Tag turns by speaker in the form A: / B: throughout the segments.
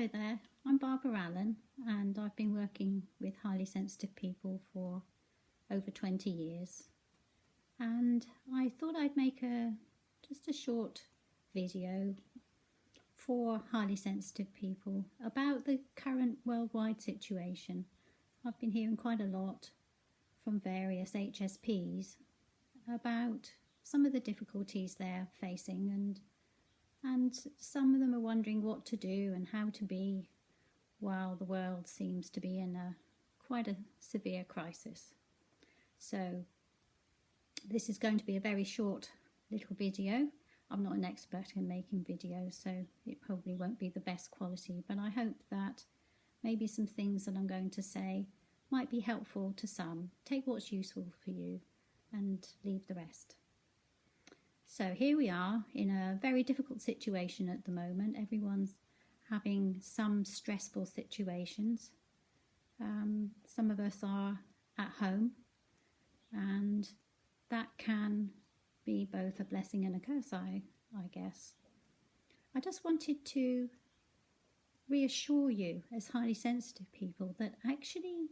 A: Hello there, I'm Barbara Allen and I've been working with highly sensitive people for over 20 years, and I thought I'd make just a short video for highly sensitive people about the current worldwide situation. I've been hearing quite a lot from various HSPs about some of the difficulties they're facing, and some of them are wondering what to do and how to be while the world seems to be in quite a severe crisis. So this is going to be a very short little video. I'm not an expert in making videos, so it probably won't be the best quality, but I hope that maybe some things that I'm going to say might be helpful to some. Take what's useful for you and leave the rest. So here we are in a very difficult situation at the moment. Everyone's having some stressful situations. Some of us are at home, and that can be both a blessing and a curse, I guess. I just wanted to reassure you as highly sensitive people that actually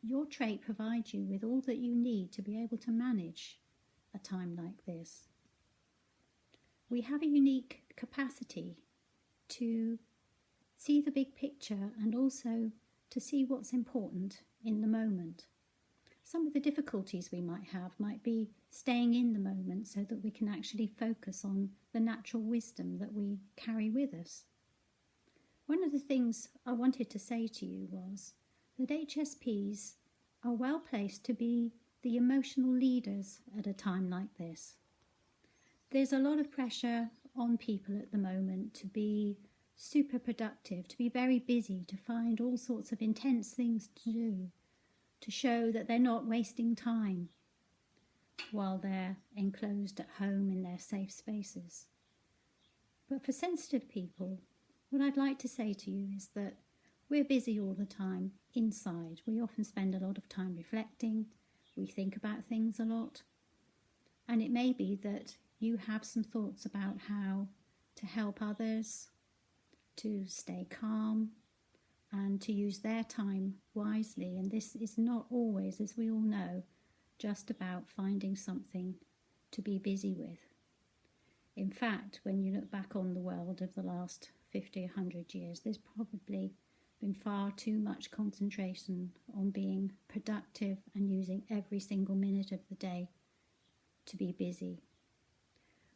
A: your trait provides you with all that you need to be able to manage a time like this. We have a unique capacity to see the big picture and also to see what's important in the moment. Some of the difficulties we might have might be staying in the moment so that we can actually focus on the natural wisdom that we carry with us. One of the things I wanted to say to you was that HSPs are well placed to be the emotional leaders at a time like this. There's a lot of pressure on people at the moment to be super productive, to be very busy, to find all sorts of intense things to do, to show that they're not wasting time while they're enclosed at home in their safe spaces. But for sensitive people, what I'd like to say to you is that we're busy all the time inside. We often spend a lot of time reflecting, we think about things a lot, and it may be that you have some thoughts about how to help others, to stay calm, and to use their time wisely. And this is not always, as we all know, just about finding something to be busy with. In fact, when you look back on the world of the last 50, 100 years, there's probably been far too much concentration on being productive and using every single minute of the day to be busy.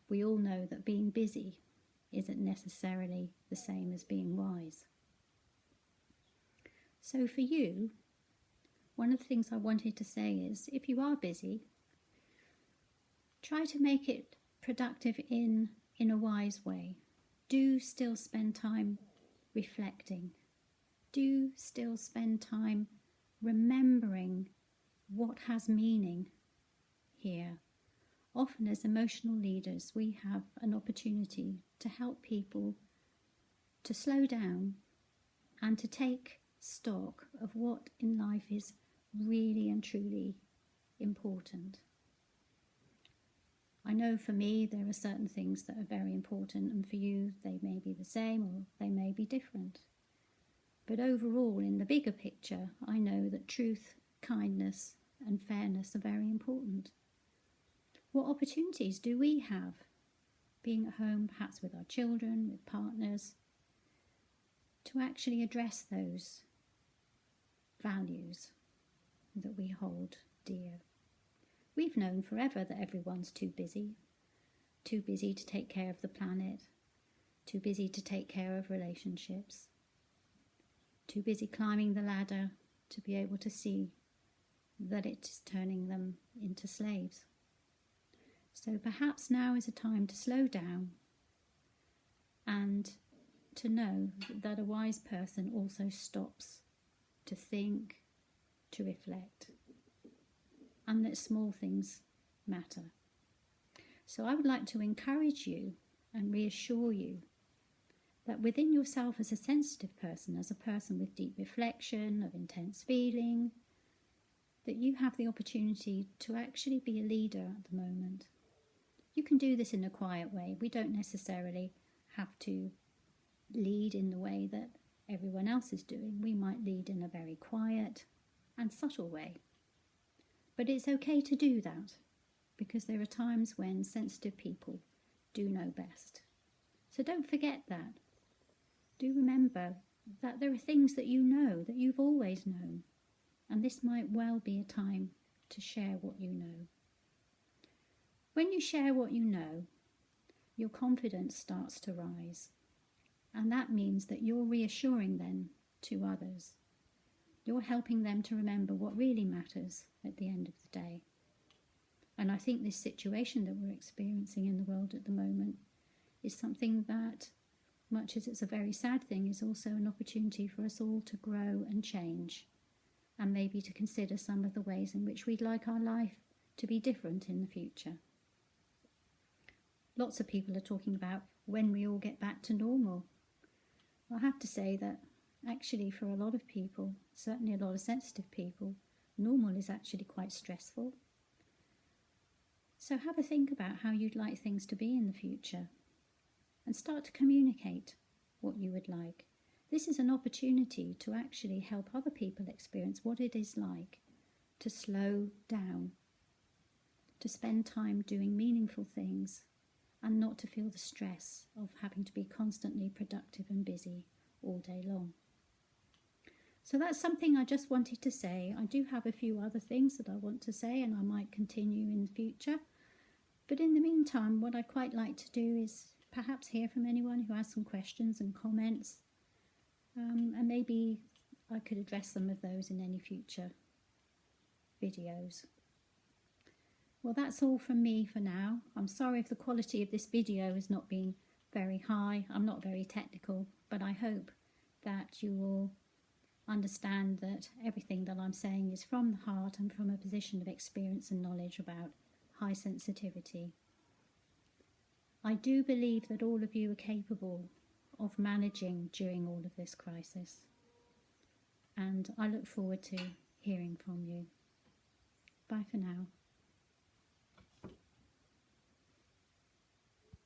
A: We all know that being busy isn't necessarily the same as being wise. So for you, one of the things I wanted to say is, if you are busy, try to make it productive in a wise way. Do still spend time reflecting. Do still spend time remembering what has meaning here. Often as emotional leaders, we have an opportunity to help people to slow down and to take stock of what in life is really and truly important. I know for me there are certain things that are very important, and for you they may be the same or they may be different. But overall, in the bigger picture, I know that truth, kindness and fairness are very important. What opportunities do we have being at home, perhaps with our children, with partners, to actually address those values that we hold dear? We've known forever that everyone's too busy to take care of the planet, too busy to take care of relationships, too busy climbing the ladder to be able to see that it's turning them into slaves. So perhaps now is a time to slow down and to know that a wise person also stops to think, to reflect, and that small things matter. So I would like to encourage you and reassure you that within yourself as a sensitive person, as a person with deep reflection, of intense feeling, that you have the opportunity to actually be a leader at the moment. You can do this in a quiet way. We don't necessarily have to lead in the way that everyone else is doing. We might lead in a very quiet and subtle way. But it's okay to do that, because there are times when sensitive people do know best. So don't forget that. Do remember that there are things that you know, that you've always known, and this might well be a time to share what you know. When you share what you know, your confidence starts to rise, and that means that you're reassuring them to others. You're helping them to remember what really matters at the end of the day. And I think this situation that we're experiencing in the world at the moment is something that, much as it's a very sad thing, is also an opportunity for us all to grow and change, and maybe to consider some of the ways in which we'd like our life to be different in the future. Lots of people are talking about when we all get back to normal. I have to say that actually for a lot of people, certainly a lot of sensitive people, normal is actually quite stressful. So have a think about how you'd like things to be in the future, and start to communicate what you would like. This is an opportunity to actually help other people experience what it is like to slow down, to spend time doing meaningful things, and not to feel the stress of having to be constantly productive and busy all day long. So that's something I just wanted to say. I do have a few other things that I want to say, and I might continue in the future. But in the meantime, what I'd quite like to do is perhaps hear from anyone who has some questions and comments, and maybe I could address some of those in any future videos. Well, that's all from me for now. I'm sorry if the quality of this video has not been very high. I'm not very technical, but I hope that you will understand that everything that I'm saying is from the heart and from a position of experience and knowledge about high sensitivity. I do believe that all of you are capable of managing during all of this crisis, and I look forward to hearing from you. Bye for now.